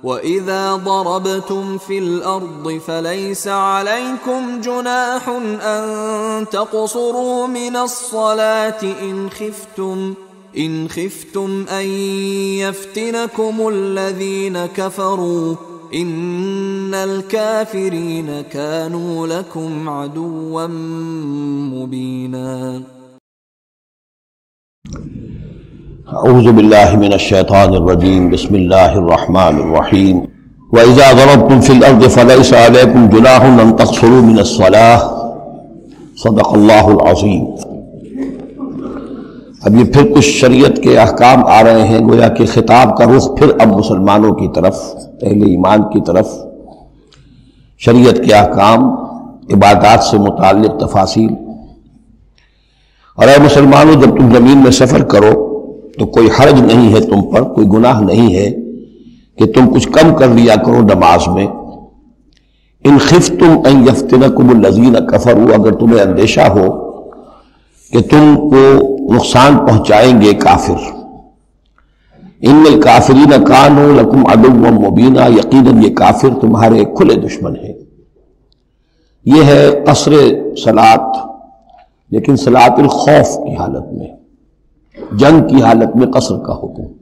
وَإِذَا ضَرَبْتُمْ فِي الْأَرْضِ فَلَيْسَ عَلَيْكُمْ جُنَاحٌ أَن تَقْصُرُوا مِنَ الصَّلَاةِ إِنْ خِفْتُمْ أَن يَفْتِنَكُمُ الَّذِينَ كَفَرُوا إِنَّ الْكَافِرِينَ كَانُوا لَكُمْ عَدُوًّا مُبِينًا۔ اعوذ باللہ من الشیطان الرجیم، بسم اللہ الرحمن الرحیم۔ وَإِذَا ضَرَبْتُمْ فِي الْأَرْضِ فَلَيْسَ عَلَيْكُمْ جُنَاحٌ أَن تَقْصُرُوا مِنَ الصَّلَاةِ۔ صدق اللہ العظیم۔ اب یہ پھر کچھ شریعت کے احکام آ رہے ہیں، گویا کہ خطاب کا رخ پھر اب مسلمانوں کی طرف، اہل ایمان کی طرف۔ شریعت کے احکام، عبادات سے متعلق تفاصیل۔ اور اے مسلمانوں، جب تم زمین میں سفر کرو تو کوئی حرج نہیں ہے تم پر، کوئی گناہ نہیں ہے کہ تم کچھ کم کر لیا کرو نماز میں۔ ان خفتم ان یفتنکم الذین کفروا، اگر تمہیں اندیشہ ہو کہ تم کو نقصان پہنچائیں گے کافر۔ ان الکافرین کانوا لکم عدوا مبینا، یقیناً یہ کافر تمہارے کھلے دشمن ہیں۔ یہ ہے قصر صلاۃ، لیکن صلاۃ الخوف کی حالت میں، جنگ کی حالت میں قصر کا حکم۔